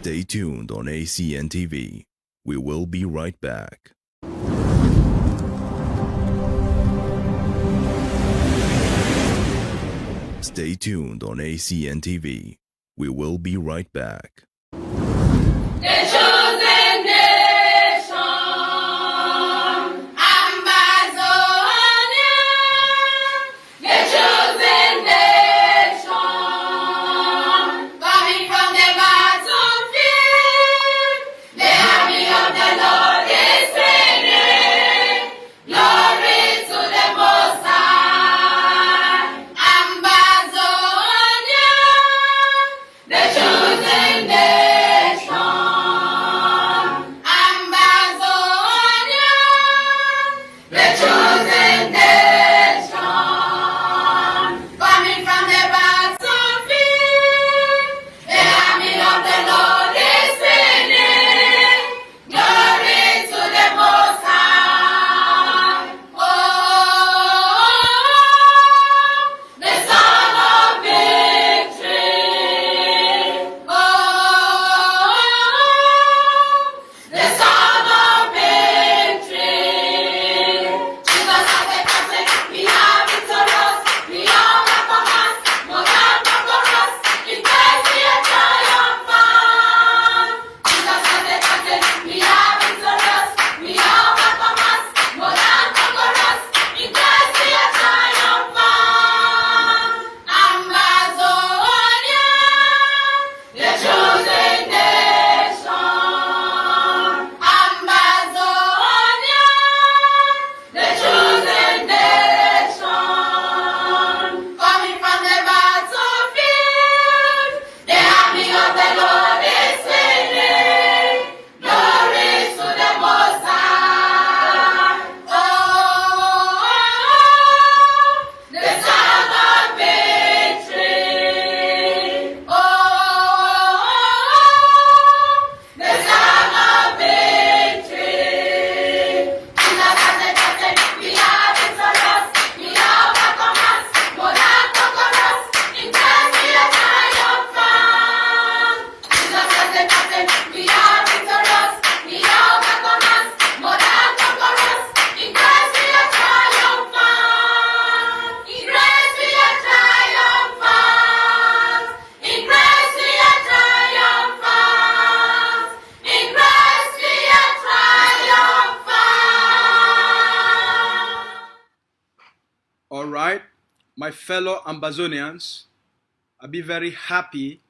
Stay tuned on ACN TV. We will be right back. Stay tuned on ACN TV. We will be right back. All right, my fellow Ambazonians, I'll be very happy.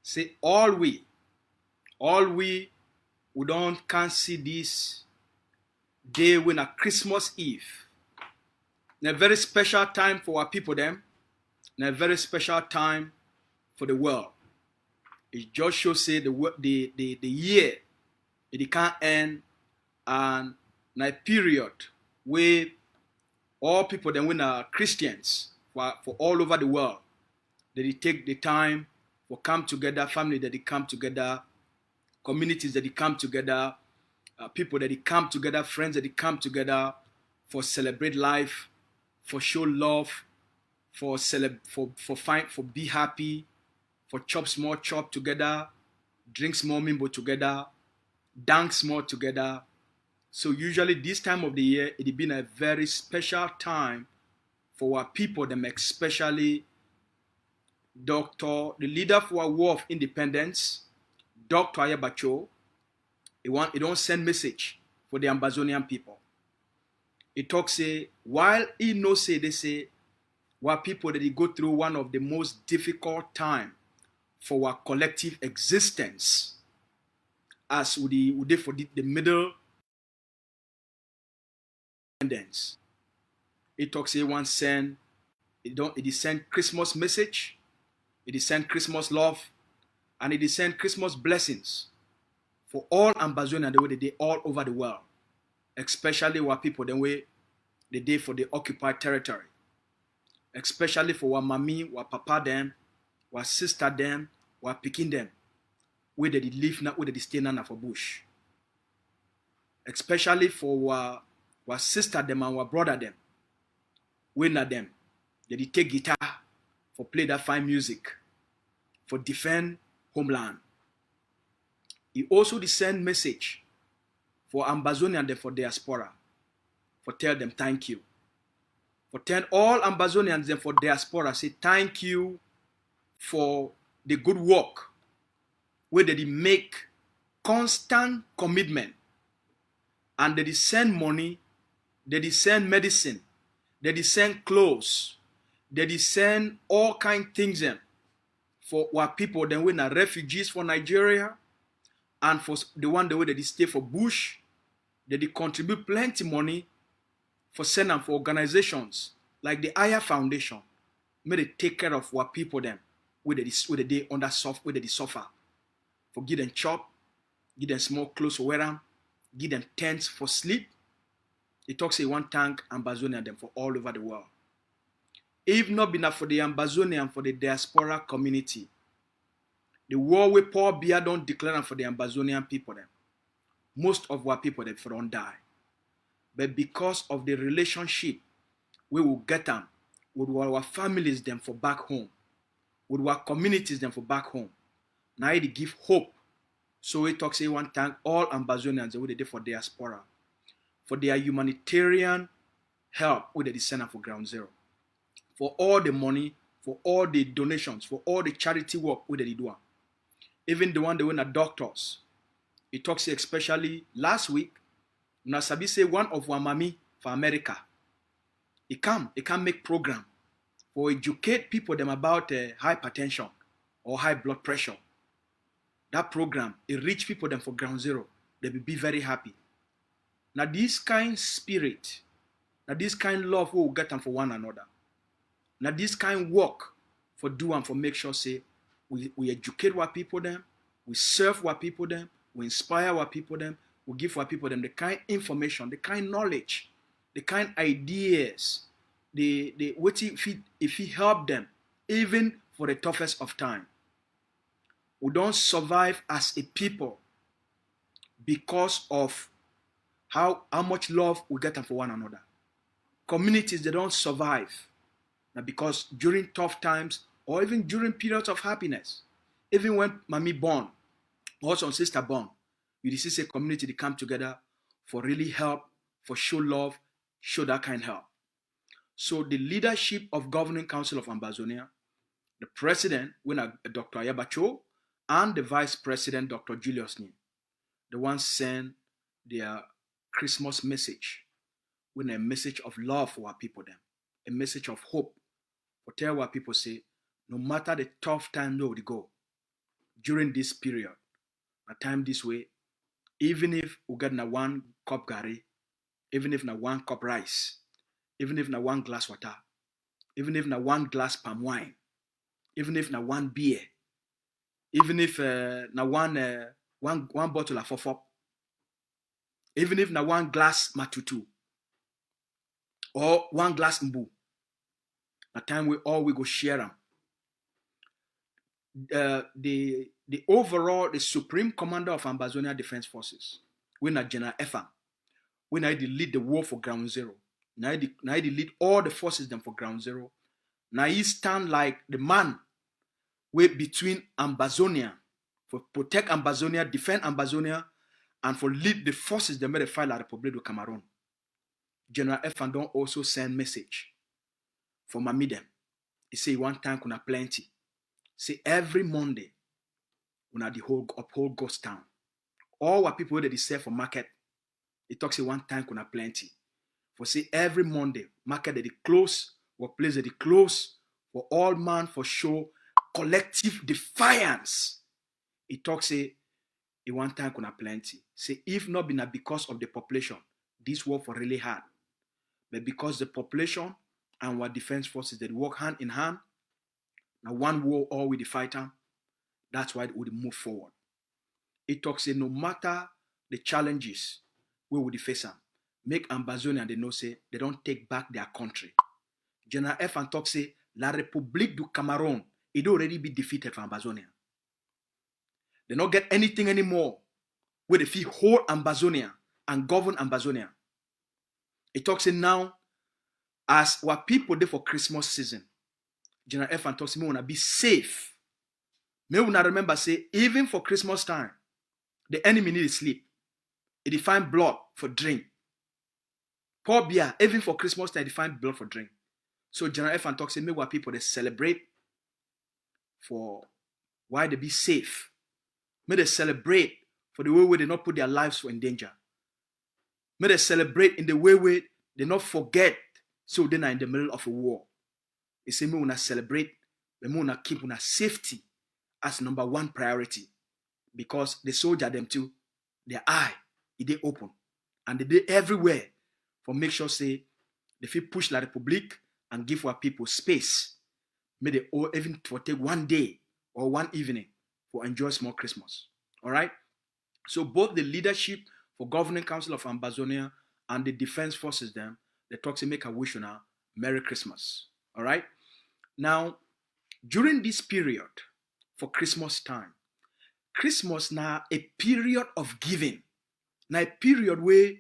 Say all we who can't see this day when a Christmas Eve. A very special time for our people them, and a very special time for the world. It just shows say the year it can't end, and a period where all people then when are Christians for all over the world, that they take the time for come together, family that they come together, communities that they come together, people that they come together, friends that they come together for celebrate life, for show love, for be happy, for chop small chop together, drink small mimbo together, dance more together. So usually this time of the year, it has been a very special time for our people, them especially the leader for our War of Independence, Dr. Ayabacho. He don't send message for the Ambazonian people. He talks say, while he no say, they say, our people that they go through one of the most difficult time for our collective existence, as we did for the middle independence. It talks say one send it is send Christmas message, it is send Christmas love, and it is send Christmas blessings for all Ambazonians the way they all over the world, especially our people the way they did for the occupied territory, especially for our mommy, our papa them, our sister them, our pikin them, where they live now, where they stay now for bush, especially for our sister them and our brother them, when na them, they take guitar for play that fine music, for defend homeland. He also send message for Ambazonian and for diaspora. For tell them thank you. For tell all Ambazonians and for diaspora, say thank you for the good work where they make constant commitment, and they send money, they send medicine, they send clothes, they send all kind things for our people then when are refugees for Nigeria, and for the one the way they stay for bush, they contribute plenty money for send and for organizations like the Aya Foundation, may they take care of our people them where they under soft, where they suffer, for give them chop, give them small clothes to wear them, give them tents for sleep. He talks say one thank Ambazonian them for all over the world. If not been for the Ambazonian, for the diaspora community, the war with Paul Biya don't declare for the Ambazonian people them. Most of our people them for don't die. But because of the relationship, we will get them with our families them for back home, with our communities them for back home. Now they give hope. So we talk say one thank all Ambazonians what they did for diaspora, for their humanitarian help with the center for Ground Zero, for all the money, for all the donations, for all the charity work with they do. Even the one they went at doctors. He talks especially last week. Nasabi say one of our mommy for America. He can make program for educate people them about hypertension or high blood pressure. That program, it reach people them for Ground Zero. They will be very happy. Now this kind spirit, now this kind love we will get them for one another. Now this kind work for do and for make sure say we educate our people them, we serve our people them, we inspire our people them, we give our people them the kind information, the kind knowledge, the kind ideas, the what if he help them, even for the toughest of time. We don't survive as a people because of how much love we get for one another. Communities, they don't survive now because during tough times or even during periods of happiness, even when mommy born or some sister born, you see a community they come together for really help, for show love, show that kind of help. So the leadership of Governing Council of Ambazonia, the president, Dr. Ayabacho, and the vice president, Dr. Julius Nim, the ones send their Christmas message with a message of love for our people them, a message of hope. For tell our people say, no matter the tough time they would go, during this period, a time this way, even if we get na one cup gari, even if na one cup rice, even if na one glass water, even if na one glass palm wine, even if na one beer, even if na one bottle of fofop, even if na one glass matutu, or one glass mbu, a time we go share them. The overall, the supreme commander of Ambazonia Defense Forces, when a General Efam, when I lead the war for Ground Zero, now I lead all the forces them for Ground Zero. Now he stand like the man way between Ambazonia, for protect Ambazonia, defend Ambazonia, and for lead the forces that made a fight like Republic of Cameroon. General Efam don't also send message for Mamidem. He say one time kuna plenty. Say every Monday, when the whole uphold ghost town. All what people that they sell for market, it talks say one time kuna plenty. For say every Monday, market that they close, workplace that they close, for all man for show collective defiance. It talks say it one time kuna plenty. Say if not been because of the population, this war for really hard. But because the population and our defense forces that work hand in hand, now one war all with the fighter, that's why it would move forward. It talks say no matter the challenges we would face them, make Ambazonia they know say they don't take back their country. General Efam talks say La République du Cameroun it already be defeated for Ambazonia. They don't get anything anymore where they feel whole Ambazonia and govern Ambazonia. It talks say now as what people do for Christmas season. General Efam talks me wanna be safe. May we not remember say even for Christmas time, the enemy need sleep. It define blood for drink. Pour beer, even for Christmas time, define blood for drink. So General F and talk say, make what people they celebrate for why they be safe. May they celebrate for the way where they not put their lives in danger. May they celebrate in the way where they not forget so they're not in the middle of a war. They say, me wanna celebrate, me wanna keep una safety as number one priority. Because the soldier them too, their eye, they open. And they everywhere for make sure say, they feel push la Republic and give our people space. May they all even for take one day or one evening for enjoy small Christmas. All right? So both the leadership for Governing Council of Ambazonia and the Defense Forces them, they talk to make a wish on a Merry Christmas. All right? Now, during this period for Christmas time, Christmas now a period of giving. Now a period where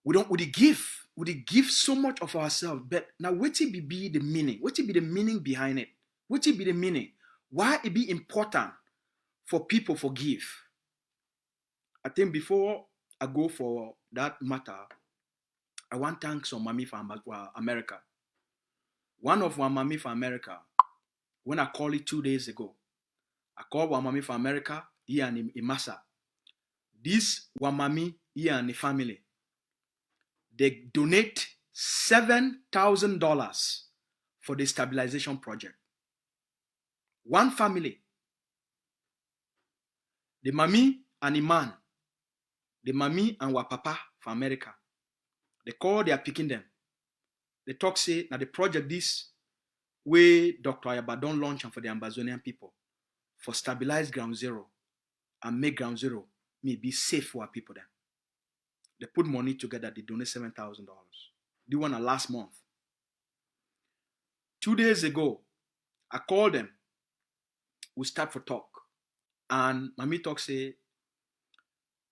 we give so much of ourselves, but now what it be the meaning? What it be the meaning behind it? What it be the meaning? Why it be important for people to give? I think before I go for that matter, I want to thank some mommy from America. One of one mommy from America, when I called it 2 days ago, I called one mommy from America, here and in Massa. This one mommy, here and the family, they donate $7,000 for the stabilization project. One family, the mommy and the man, the mommy and wa papa from America, they call their picking them. They talk say, now the project this way Dr. Ayaba don't launch for the Ambazonian people for stabilize ground zero and make ground zero may be safe for our people then. They put money together, they donate $7,000. They won last month. 2 days ago, I called them. We start for talk. And Mami talk say,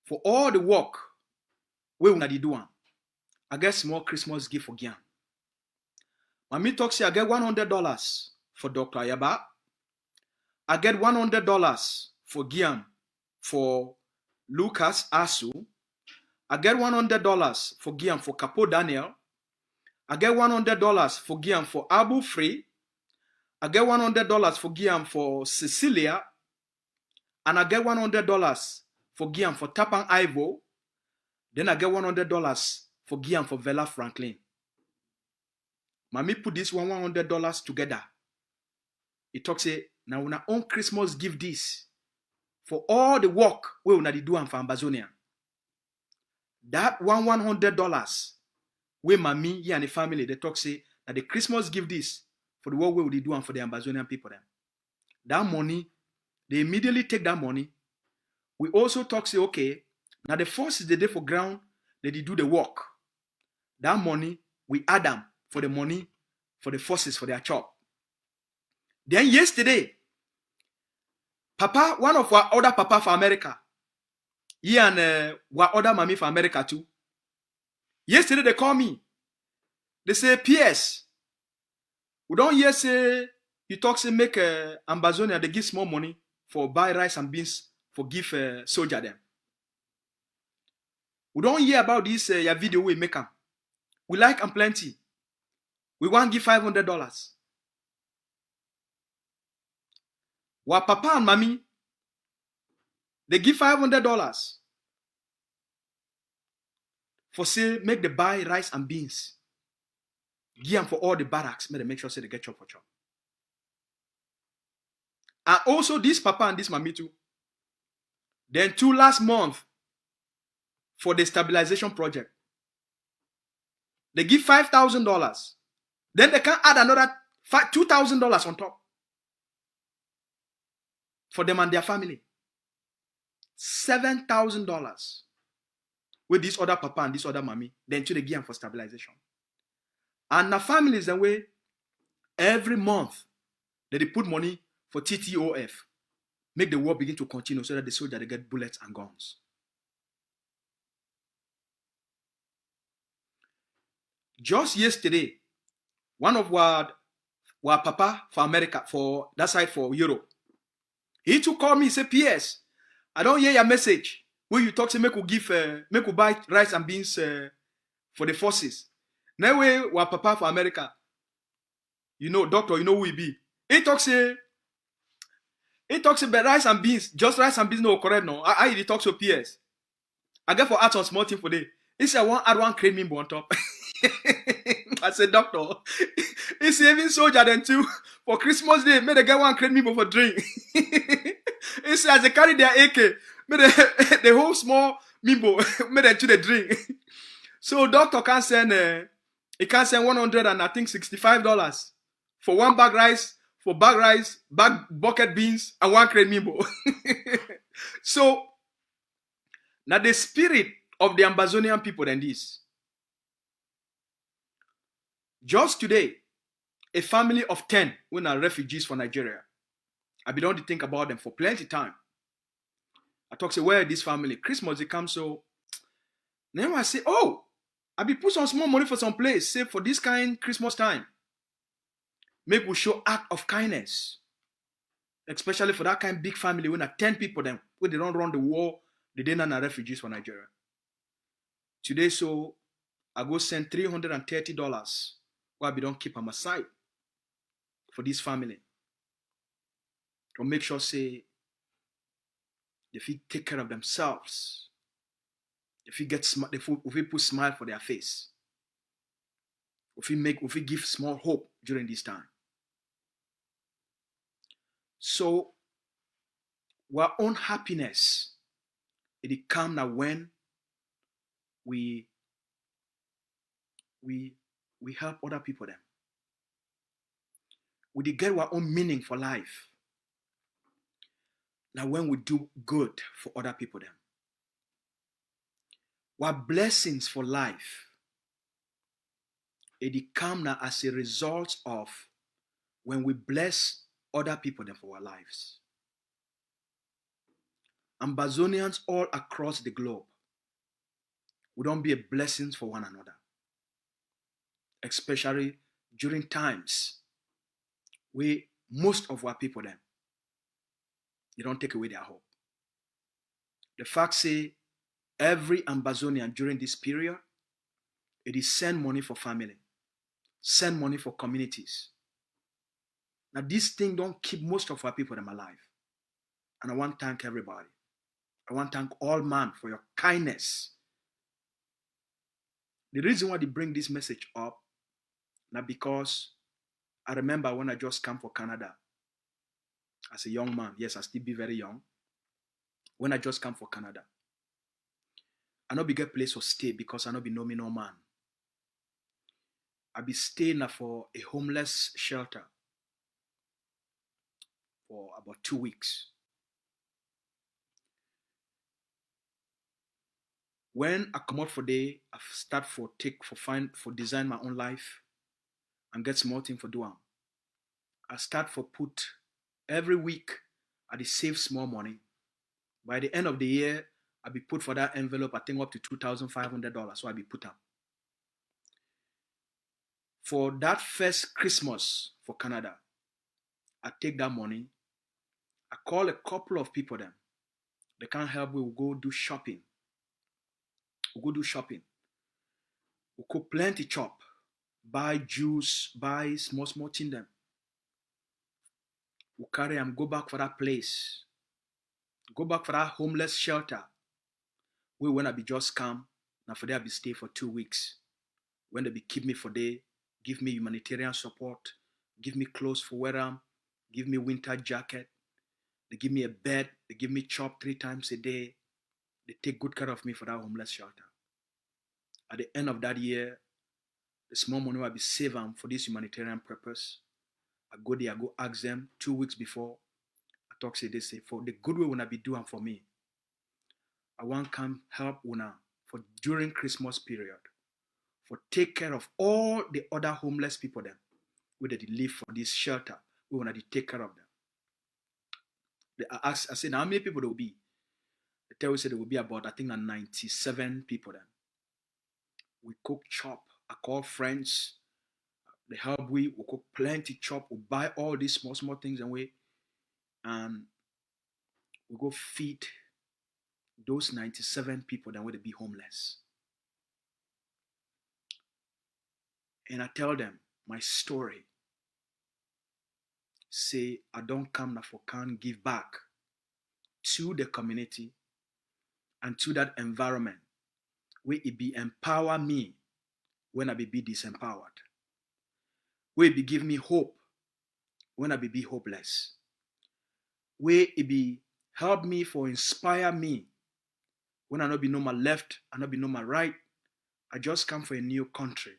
for all the work, we will not do one. I get small Christmas gift for Gian. Mami talk say, I get $100 for Dr. Ayaba. I get $100 for Gian for Lucas ASU. I get $100 for Gian for Capo Daniel. I get $100 for Gian for Abu Free. I get $100 for Gian for Cecilia. And I get $100 for Gian for Tapang Ivo. Then I get $100 for Gian for Vela Franklin. Mami put this $100 together. He talks say, now when I own Christmas give this for all the work we will not do for Ambazonia. That $100 where Mami and the family they talk say that the Christmas give this for the work we will do for the Ambazonian people then. That money, they immediately take that money. We also talk say, okay, now the forces they do for ground, they do the work. That money, we add them for the money for the forces for their job. Then yesterday, Papa, one of our other Papa for America, he and our other mommy for America too. Yesterday they call me. They say, PS, we don't hear say, you talk say make Ambazonia, they give small money for buy rice and beans for give soldier them. We don't hear about this your video we make them. We like them plenty. We want to give $500. While Papa and Mommy, they give $500 for say make the buy rice and beans. Give them for all the barracks, make sure say they get chop for chop. And also this Papa and this Mommy too. Then 2 last month for the stabilization project. They give $5,000. Then they can add another $2,000 on top for them and their family. $7,000 with this other Papa and this other Mommy. Then to the give them for stabilization. And the families the way every month they put money for TTOF. Make the war begin to continue so that the soldier they get bullets and guns. Just yesterday, one of our Papa for America, for that side for Europe, he too called me, he said, PS, I don't hear your message when you talk to make we give make we buy rice and beans for the forces. Now we papa for America. You know, doctor, you know who he be. He talks about rice and beans. Just rice and beans no correct no. He talks to PS. I get for add some small thing for day. He said I want add one crane mimbo on top. I said, doctor, he said even soldier then too for Christmas Day, may they get one crane mimbo for drink. He said as they carry their AK, may the whole small mimbo, may they to the drink. So doctor can send he can send $100 and I think $65 for one bag rice, bag bucket beans, and one crane mimbo. So now the spirit of the Amazonian people than this. Just today, a family of 10 when are refugees from Nigeria. I be don't think about them for plenty time. I talk say where this family Christmas they come so. Then I say, oh, I be put some small money for some place, say for this kind Christmas time. Make we show act of kindness. Especially for that kind big family when are 10 people them, when they don't run the war, they didn't are refugees from Nigeria. Today, so I go send $330 why we don't keep them aside for this family. To make sure say they feel take care of themselves. They feel get smart, they feel put smile for their face. If we give small hope during this time. So our own happiness, it come now when we help other people them. We get our own meaning for life. Now when we do good for other people them. What blessings for life. It come now as a result of when we bless other people them for our lives. Amazonians all across the globe, we don't be a blessing for one another. Especially during times where most of our people them, they don't take away their hope. The fact say every Amazonian during this period, it is send money for family, send money for communities. Now this thing don't keep most of our people them alive. And I want to thank everybody. I want to thank all man for your kindness. The reason why they bring this message up, now because I remember when I just came for Canada as a young man. Yes, I still be very young. When I just came for Canada, I not be get place for stay because I not be know me no man. I be staying for a homeless shelter for about 2 weeks. When I come out for day, I start for design my own life and get small thing for do am. I start for put every week I dey save small money. By the end of the year, I be put for that envelope, I think up to $2,500. So I be put up. For that first Christmas for Canada, I take that money, I call a couple of people them. They can't help me, we'll go do shopping. We cook plenty chop, buy juice, buy small thing them. We carry them, go back for that place. Go back for that homeless shelter. When I be just come, now for there I be stay for 2 weeks. When they be keep me for day, give me humanitarian support, give me clothes for wear them, give me winter jacket, they give me a bed, they give me chop 3 times a day. They take good care of me for that homeless shelter. At the end of that year, the small money will be saved for this humanitarian purpose. I go there, I go ask them 2 weeks before. I talk say they say for the good way when I be doing for me. I want come help una for during Christmas period. For take care of all the other homeless people them where they live for this shelter. We want to take care of them. I said, how many people there will be? They tell me say there will be about, I think, 97 people then. We cook chop. I call friends. They help we cook plenty chop. We buy all these small things and we go feed those 97 people that would be homeless. And I tell them my story. Say, I don't come now for can give back to the community and to that environment where it be empower me when I be disempowered. Where it be give me hope when I be hopeless. Where it be help me for inspire me when I not be know my left, I not be know my right. I just come for a new country.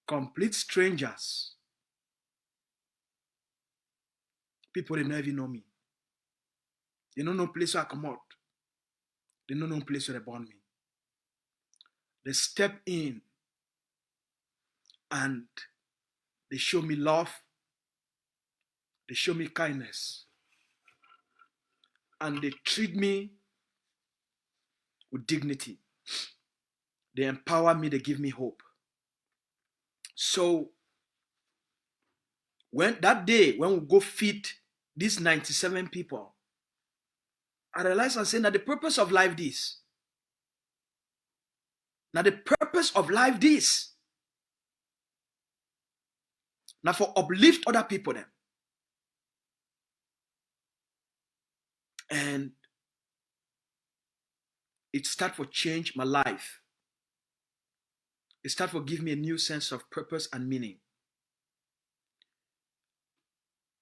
Complete strangers. People, they never even know me. They don't know place where I come out. They don't know place where they born me. They step in and they show me love. They show me kindness. And they treat me with dignity. They empower me, they give me hope. So, when that day, when we go feed these 97 people, I realized I'm saying that the purpose of life this. Now the purpose of life this. Now for uplift other people then. And it start for change my life. It start for give me a new sense of purpose and meaning.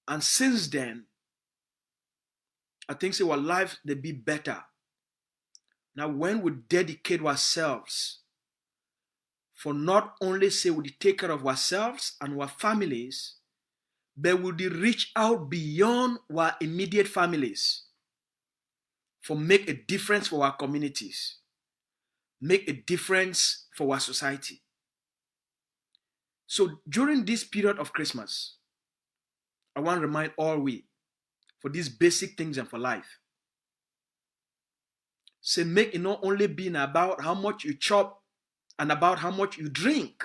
And since then, I think say our life they be better. Now when we dedicate ourselves for not only say we take care of ourselves and our families, but we reach out beyond our immediate families for make a difference for our communities, make a difference for our society. So during this period of Christmas, I want to remind all we for these basic things and for life. Say make it not only be about how much you chop and about how much you drink.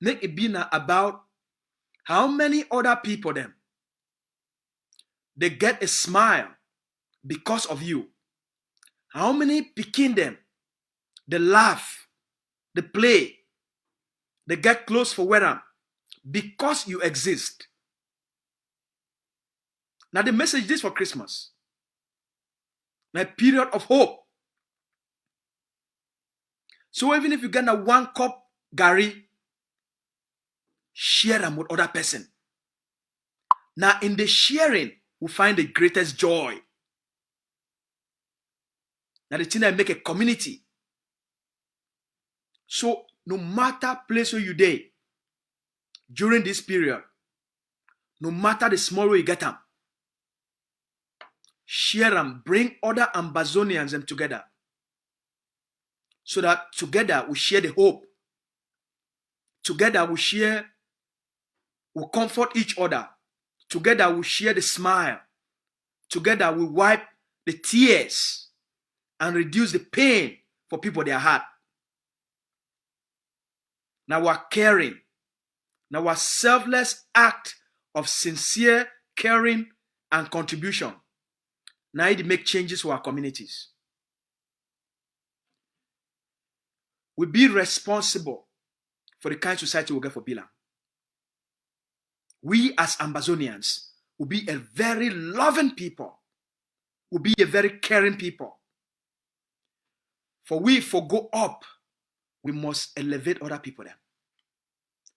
Make it be about how many other people them they get a smile because of you. How many picking them they laugh, they play, they get close for weather because you exist. Now the message is for Christmas. A period of hope. So even if you get a 1 cup gari, share them with other person. Now in the sharing, we find the greatest joy. Now the thing that make a community. So no matter place where you day, during this period, no matter the small way you get them, share them, bring other Ambazonians them together. So that together we share the hope. Together we share, we comfort each other. Together we share the smile. Together we wipe the tears and reduce the pain for people their heart. Now we're caring. Now our selfless act of sincere caring and contribution. Now it make changes for our communities. We be responsible for the kind of society we get for Bilang. We as Ambazonians will be a very loving people. Will be a very caring people. For we go up, we must elevate other people then.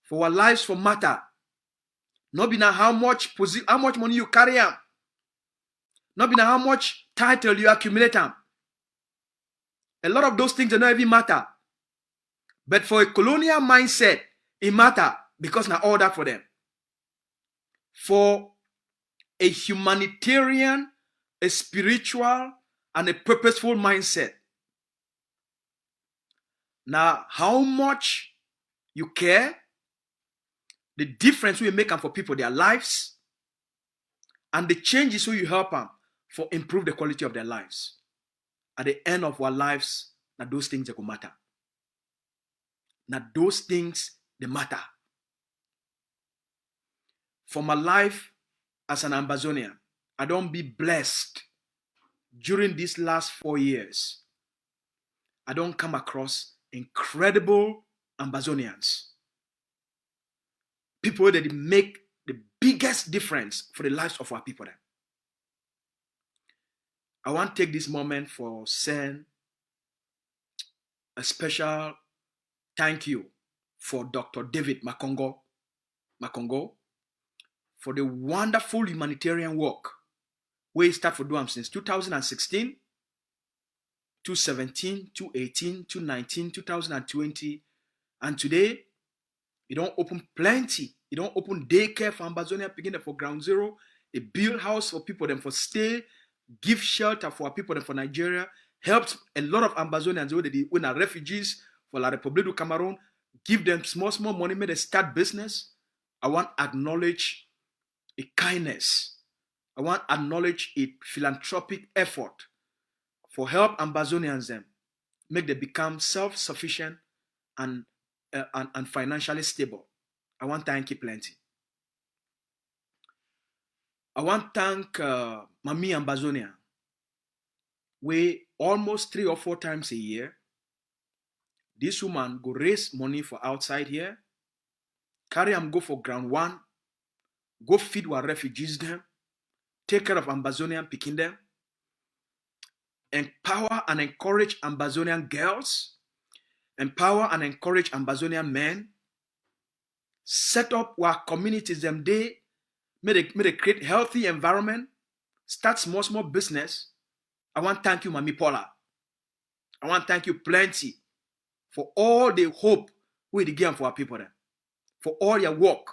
For our lives for matter. Not be now how much money you carry am. Not be now how much title you accumulate am. A lot of those things do not even matter. But for a colonial mindset, it matter because now all that for them. For a humanitarian, a spiritual, and a purposeful mindset. Now, how much you care, the difference we make for people, their lives, and the changes we you help them for improve the quality of their lives. At the end of our lives, now those things they go matter. Now those things they matter. For my life as an Ambazonian, I don't be blessed during these last 4 years, I don't come across incredible Ambazonians. People that make the biggest difference for the lives of our people. I want to take this moment for send a special thank you for Dr. David Makongo for the wonderful humanitarian work we start for doing since 2016, 2017, 2018, 2019, 2020, and today you don't open plenty. You don't open daycare for Ambazonia, beginning for ground zero. A build house for people them for stay, give shelter for people them for Nigeria, helped a lot of Ambazonians when are refugees for La République du Cameroon, give them small money, made a start business. I want to acknowledge a kindness. I want to acknowledge a philanthropic effort for help Ambazonians them, make them become self-sufficient and financially stable. I want to thank you plenty. I want to thank Mami Ambazonia, where almost 3 or 4 times a year, this woman go raise money for outside here, carry them go for ground one, go feed our refugees them, take care of Ambazonian picking them, empower and encourage Ambazonian girls, empower and encourage Ambazonian men, set up our communities them day, made a create healthy environment, start small business. I want to thank you, Mami Paula. I want to thank you plenty for all the hope we give for our people there, for all your work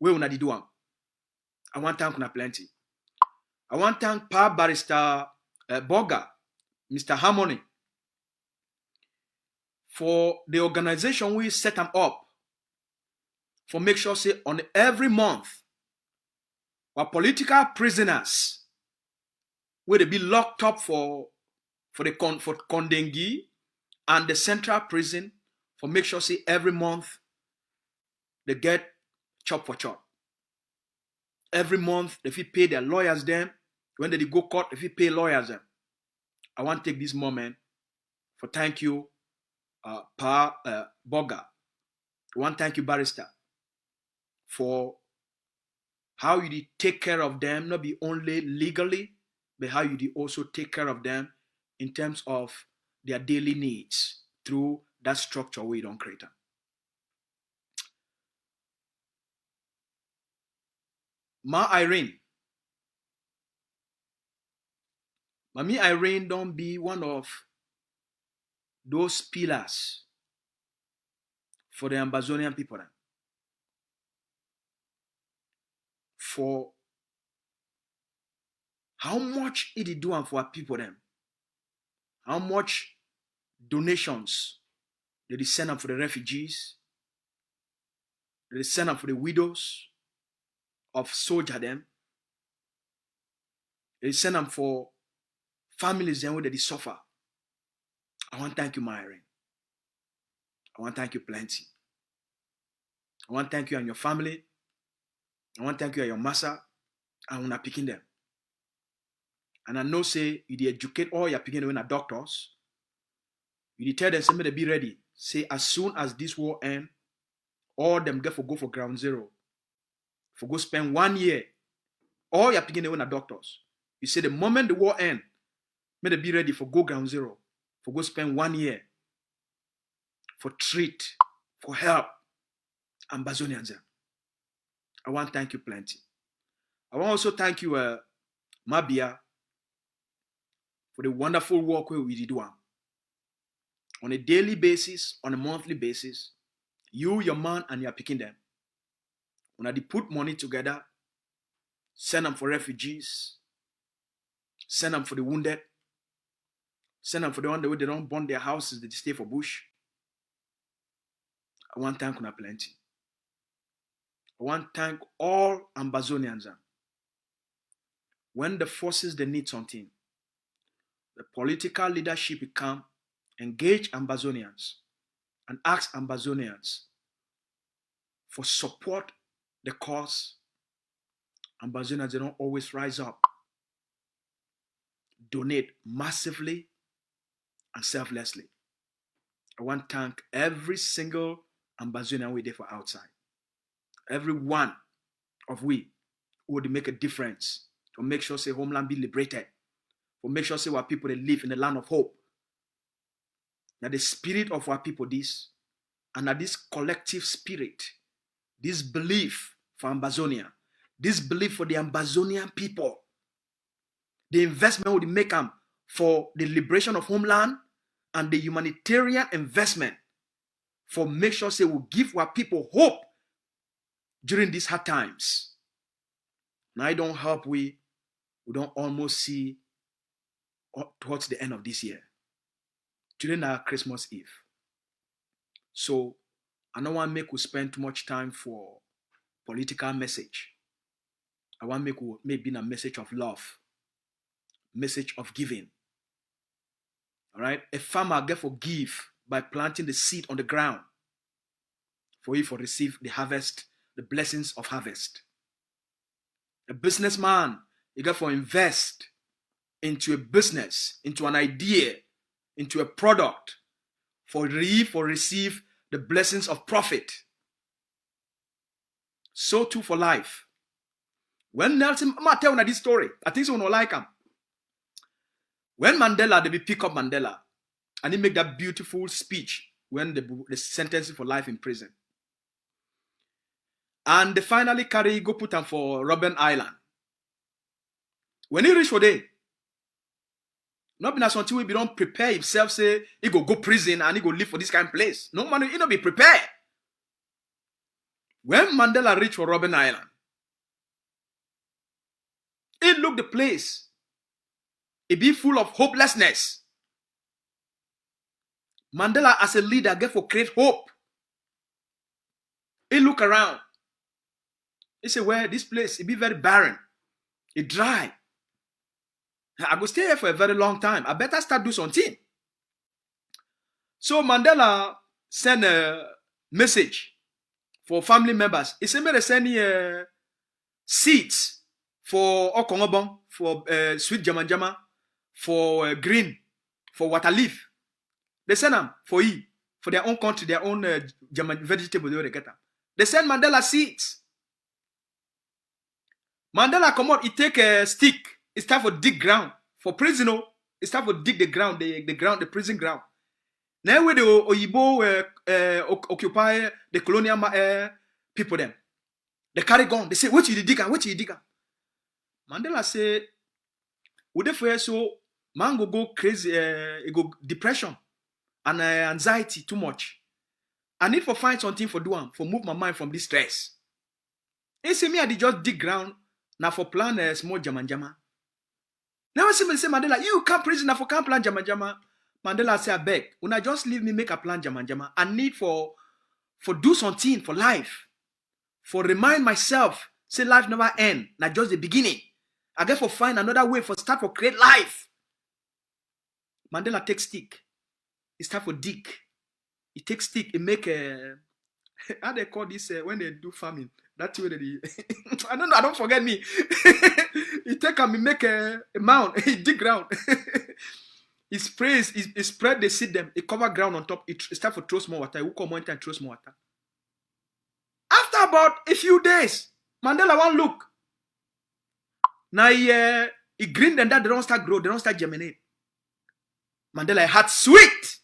we will do. I want to thank you plenty. I want to thank Pa Barrister Boga, Mr. Harmony, for the organization we set them up for make sure say on every month our political prisoners will they be locked up for Kondengi and the central prison for make sure say every month they get chop for chop. Every month if you pay their lawyers them, when they go court if you pay lawyers them. I want to take this moment for thank you Pa Boga. I want to thank you Barrister for how you did take care of them, not be only legally, but how you did also take care of them in terms of their daily needs through that structure we don't create. Ma Irene. Mami Irene don't be one of those pillars for the Ambazonian people. For how much it is doing for our people them, how much donations they send up for the refugees, they send up for the widows of soldier them, they send them for families them where they suffer. I want to thank you, Myron. I want to thank you plenty. I want to thank you and your family. I want to thank you and your master. I want to picking them. And I know say you educate all your picking when are doctors. You tell them somebody be ready. Say as soon as this war end, all them get for go for ground zero. For go spend 1 year. All your picking when are doctors. You say the moment the war end, may they be ready for go ground zero. For go spend 1 year. For treat, for help, Ambazonians. I want to thank you plenty. I want also thank you, Mabia, for the wonderful work we do on a daily basis, on a monthly basis. You, your man, and you're picking them. When they put money together, send them for refugees, send them for the wounded, send them for the one that they don't burn their houses, they stay for bush. I want to thank you plenty. I want to thank all Ambazonians. When the forces they need something, the political leadership come, engage Ambazonians, and ask Ambazonians for support the cause. Ambazonians, they don't always rise up. donate massively and selflessly. I want to thank every single Ambazonian we there for outside. Every one of we would make a difference to make sure say homeland be liberated, to make sure say our people they live in the land of hope. Now the spirit of our people this, and that this collective spirit, this belief for Ambazonia, this belief for the Ambazonian people, the investment would make them for the liberation of homeland and the humanitarian investment for make sure say will give our people hope during these hard times. Now I don't help we don't almost see towards the end of this year, during our Christmas Eve. So I don't want to make we spend too much time for political message. I want to make we maybe a message of love, message of giving. All right, a farmer get for give by planting the seed on the ground for you for receive the harvest, the blessings of harvest. A businessman, you get for invest into a business, into an idea, into a product for receive the blessings of profit. So too for life. When Nelson, I'm tell you this story. I think so no like him. When Mandela, they be pick up Mandela, and he make that beautiful speech when the sentence for life in prison. And they finally go put him for Robben Island. When he reach for there, not been as until we don't prepare himself, say he go prison and he go live for this kind of place. No man, he not be prepared. When Mandela reached for Robben Island, he looked the place. It be full of hopelessness. Mandela as a leader get for create hope. He look around. He say, well, this place, it be very barren. It dry. I go stay here for a very long time. I better start do something. So Mandela send a message for family members. He said, may they send seeds for okongobon, for sweet jamanjama, for green, for water leaf. They send them for you, for their own country, their own vegetable they get them. They send Mandela seeds. Mandela come out, he take a stick. It's time for dig ground. For prison, it's time for dig the ground, the prison ground. Now where the Oyibo occupy the colonial people them. They carry gun. They say, what you dig? What you dig? Mandela say, would they so man go crazy, go depression and anxiety too much. I need for find something for do for move my mind from this stress. He say me I did just dig ground now for plan a small jama. Now I say Mandela, you can't prison now for can't plan jama. Mandela say I beg, when I just leave me make a plan jama. I need for do something for life, for remind myself say life never end, not just the beginning. I get for find another way for start for create life. Mandela take stick. He start for dig. He take stick. He make a how they call this when they do farming. That's way they I don't know. I don't forget me. He take and he make a mound. He dig ground. He sprays. He spread the seed them. He cover ground on top. He start for throw small water. He will come one time throw small water. After about a few days, Mandela won't look. Now he green and that they don't start grow. They don't start germinate. Mandela had sweet.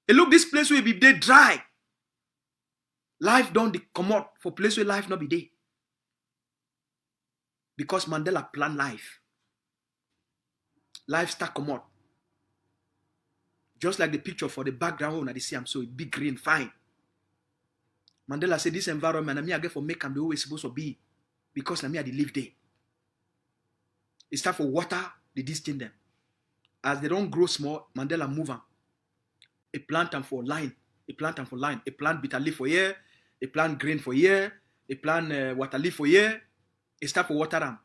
He look this place will be dead dry. Life don't come out for place where life not be there. Because Mandela plan life. Life start come out. Just like the picture for the background when I see I'm so big green fine. Mandela said this environment I get for make them the way it's supposed to be. Because I live there. It's time for water, the distance them. As they don't grow small, Mandela move them. A plant them for line. A plant them for line. A plant bitter leaf for year. A plant green for year. A plant water leaf for year. It's time for water them.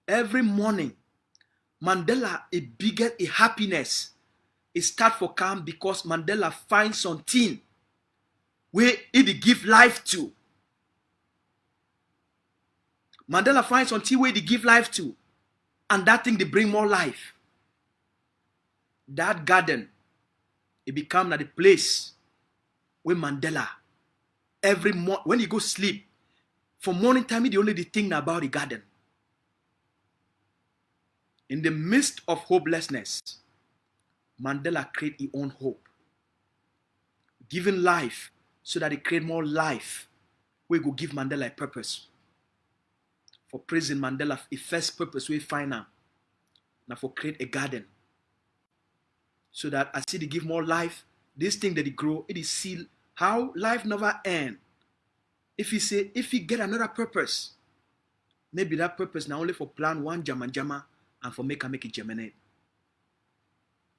Every morning, Mandela a bigger a happiness. It start for calm because Mandela finds something where it give life to. Mandela finds something where they give life to. And that thing, they bring more life. That garden, it become the place where Mandela, every morning, when he go sleep, for morning time, he only think about the garden. In the midst of hopelessness, Mandela create his own hope. Giving life so that he create more life. We go give Mandela a purpose. For prison, Mandela, the first purpose we find out. Now for create a garden. So that as he give more life, this thing that he grow, it is seal how life never end. If he get another purpose, maybe that purpose now only for plant one jama and for make it germinate.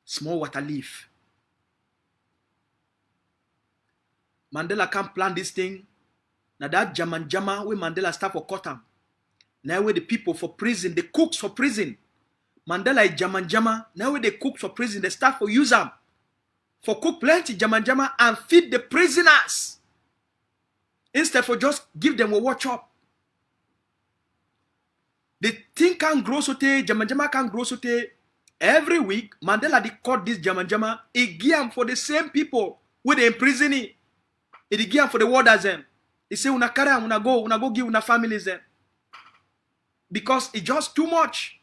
Small water leaf. Mandela can't plant this thing. Now that jama where Mandela start for cotton. Now where the people for prison, the cooks for prison. Mandela is jama. Now where they cook for prison, they start for use them. For cook plenty jama and feed the prisoners. Instead for just give them a watch up. The thing can grow so jama can grow so every week. Mandela they cut this jama. He give them for the same people where they imprison it. He give them for the warders them. He say una carry una go give una families them. Because it's just too much.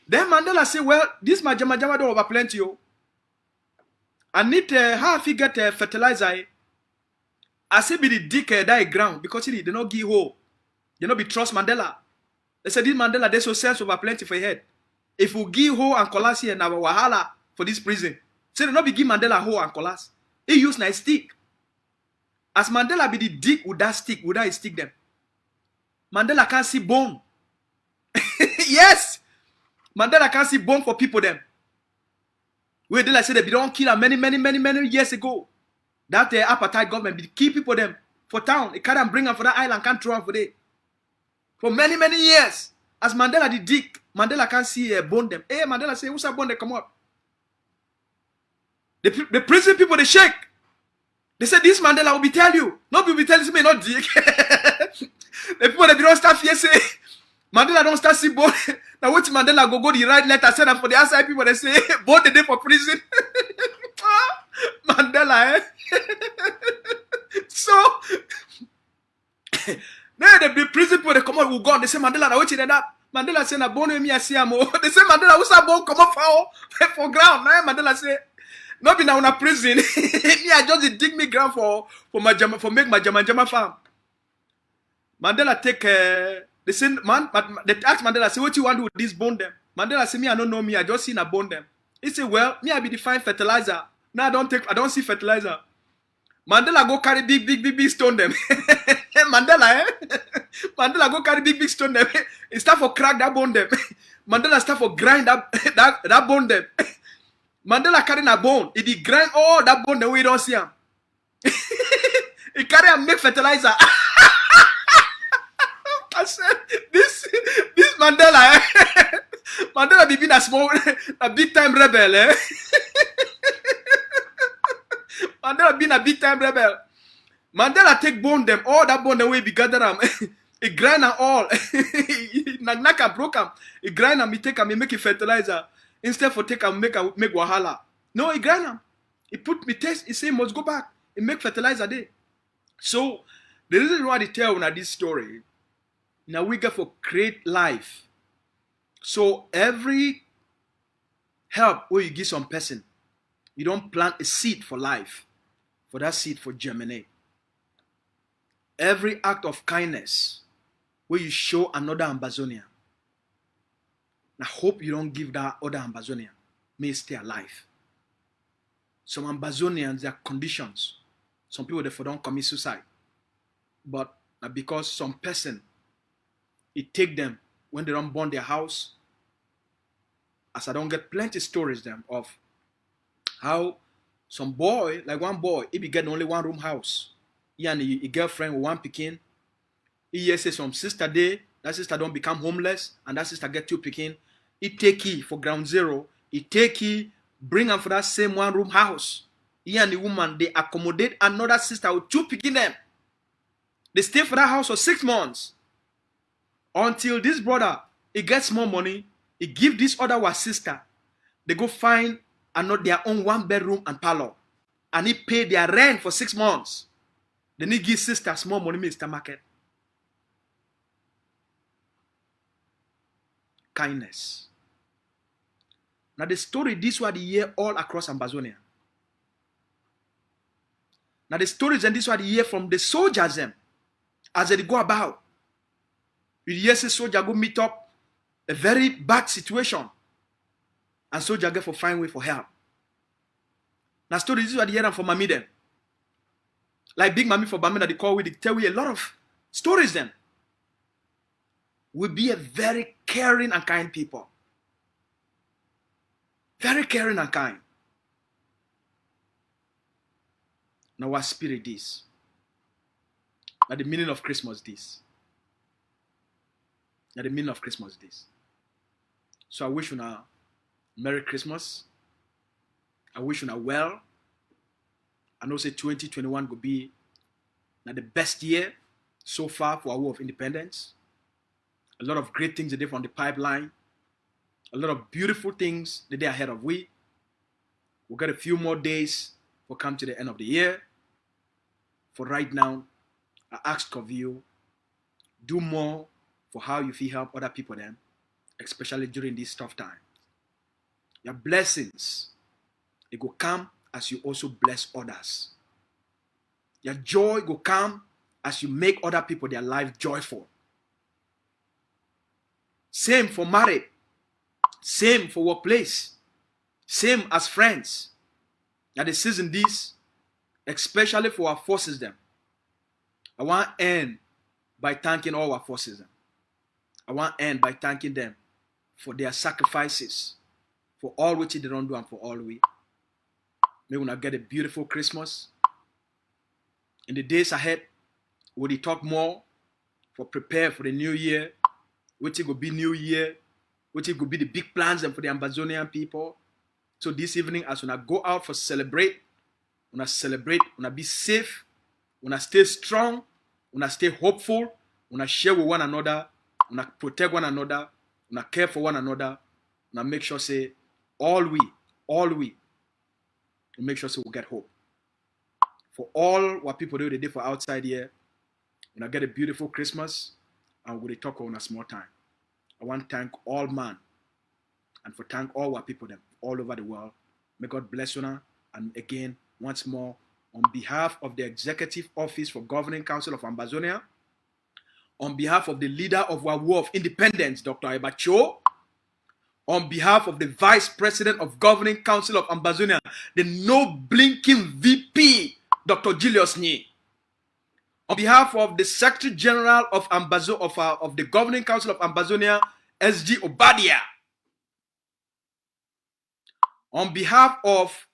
Then Mandela say, well, this my jama don't over plenty yo. I need how I get fertilizer. I say be the dick that ground because he did not give hope. They not be trust Mandela. They say this Mandela they so sense over plenty for your head. If we give hoe and collapse here now wahala for this prison. Say they not be give Mandela hoe and collapse. He use nice stick. As Mandela be the dick with that stick, would I stick them? Mandela can't see bone. Yes! Mandela can't see bone for people them. Where they like say they don't kill them many years ago. That apartheid government be kill people them for town. They can't bring them for that island, can't throw them for day. For many years. As Mandela the dick, Mandela can't see bone them. Hey, Mandela say, who's that bone they come up? The prison people, they shake. They say, this Mandela will be tell you. Nobody will be telling me not dick. The people that don't start here say, Mandela don't start see bone. Now which Mandela go the right letter, send them for the outside people, they say, both the day for prison. Mandela, eh? So, then the prison people, they come out, will go on. They say, Mandela, now which is that? Mandela say, na bone me, I see him. They say, Mandela, who's that bone come up for ground? Now Mandela say, not be now in a prison. Me, I just dig me ground for my jama, for make my jama farm. Mandela take they say man, they ask Mandela, say what you want to do with this bone them? Mandela say me, I don't know me, I just seen a bone them. He say, well, me I be define fertilizer. No, I don't see fertilizer. Mandela go carry big stone them. Mandela, eh? Mandela go carry big stone them. He start for crack that bone them. Mandela start for grind that bone them. Mandela carry a bone. He did grind all that bone that we don't see him. He carry and make fertilizer. I said, this Mandela, eh? Mandela be been a big time rebel, eh? Mandela been a big time rebel. Mandela take bone them, all that bone the way be gather them. He grind them all. Naka broke them. He grind them, he take them, he make it fertilizer. Instead for take and make wahala. No, he grind them. He put me test, he say must go back. He make fertilizer there. So the reason why they tell now this story, now we get for create life. So every help where you give some person, you don't plant a seed for life. For that seed for germinate. Every act of kindness where you show another Ambazonian. I hope you don't give that other Ambazonian may stay alive. Some Ambazonians, there are conditions. Some people therefore don't commit suicide. But because some person, it take them when they don't burn their house. As I don't get plenty stories them of how some boy, like one boy, he be getting only one room house. He and a girlfriend with one pikin. He say some sister there, that sister don't become homeless, and that sister get two pikin. He take he for ground zero. He take he, bring them for that same one room house. He and the woman, they accommodate another sister with two picking them. They stay for that house for 6 months. Until this brother he gets more money, he give this other one sister, they go find another their own 1-bedroom and parlor, and he pay their rent for 6 months. Then he give sister small money, Mr. Market. Kindness. Now the story, this was the year all across Ambazonia. Now the stories and this was the year from the soldiers them, as they go about. You hear say soldier go meet up a very bad situation, and soldier get for find way for help. Now stories this was the year from Mami them. Like Big Mami for Bamina, they call we, they tell we a lot of stories then. We be a very caring and kind people. Very caring and kind. Now what spirit this? Now the meaning of Christmas this. Now the meaning of Christmas this. So I wish you a Merry Christmas. I wish you well. I know say 2021 will be now the best year so far for our war of independence. A lot of great things are there from the pipeline. A lot of beautiful things the day ahead of we. We've got a few more days for come to the end of the year. For right now, I ask of you, do more for how you feel help other people then, especially during this tough time. Your blessings, they go come as you also bless others. Your joy go come as you make other people their life joyful. Same for marriage. Same for workplace. Same as friends. Now the season this, especially for our forces them. I want to end by thanking all our forces them. I want to end by thanking them for their sacrifices, for all which they don't do and for all we. May we not get a beautiful Christmas. In the days ahead, we'll talk more for prepare for the new year. Which it will be new year, which it will be the big plans and for the Ambazonian people. So this evening, as when I go out for celebrate, when I be safe, when I stay strong, when I stay hopeful, when I share with one another, when I protect one another, when I care for one another, when I make sure say all we make sure say we get hope. For all what people do they did for outside here, when I get a beautiful Christmas, and we'll talk on a small time. I want to thank all man and for thank all our people them all over the world. May God bless you. And again, once more, on behalf of the Executive Office for Governing Council of Ambazonia, on behalf of the leader of our War of Independence, Dr. Ibacho, on behalf of the Vice President of Governing Council of Ambazonia, the no-blinking VP, Dr. Julius Nye, on behalf of the Secretary General of of the Governing Council of Ambazonia, SG Obadia, on behalf of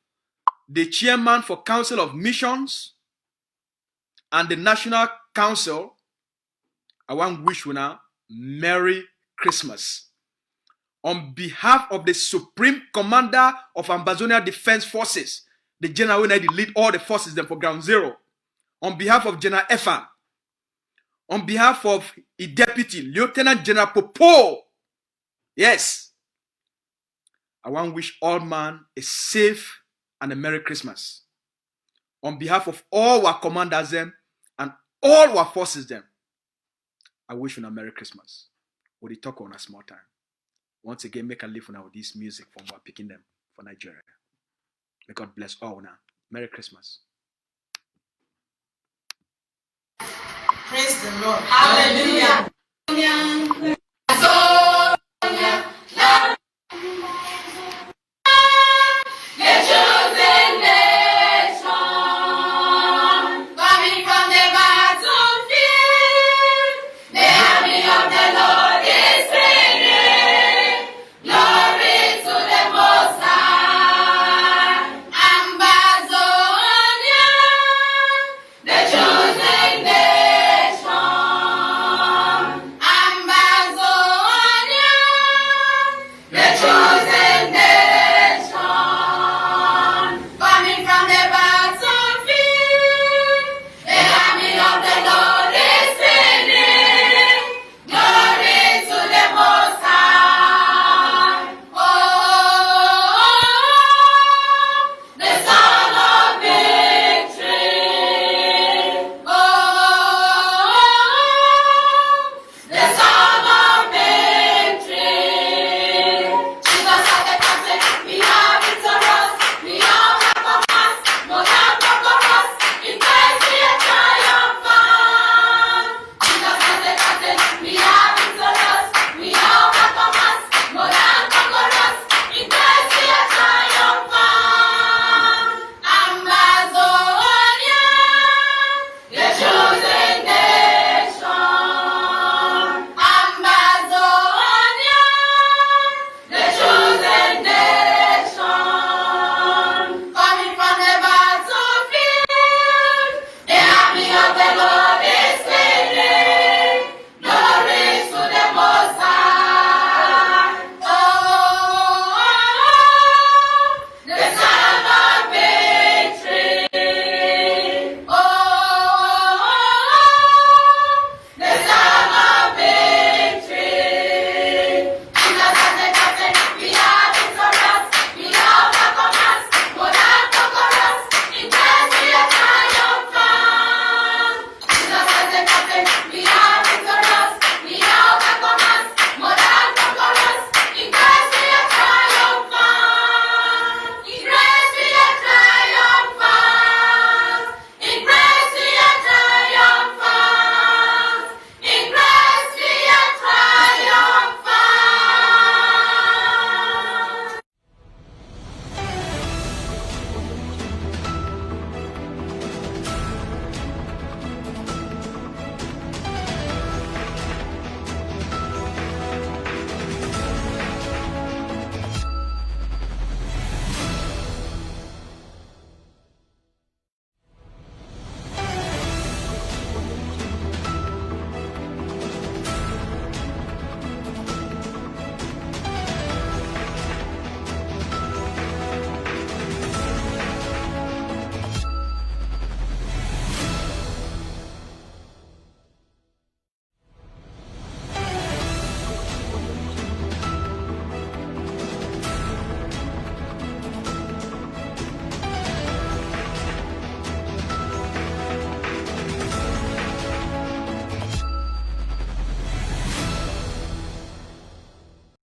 the Chairman for Council of Missions and the National Council, I want to wish you now Merry Christmas. On behalf of the Supreme Commander of Ambazonia Defense Forces, the General who lead all the forces them for Ground Zero, on behalf of General Efa, on behalf of the Deputy Lieutenant General Popo, yes, I want to wish all man a safe and a Merry Christmas. On behalf of all our commanders them and all our forces them, I wish you a Merry Christmas. We'll talk on a small time. Once again, make a live now with this music from what picking them for Nigeria. May God bless all now. Merry Christmas. Praise the Lord. Hallelujah.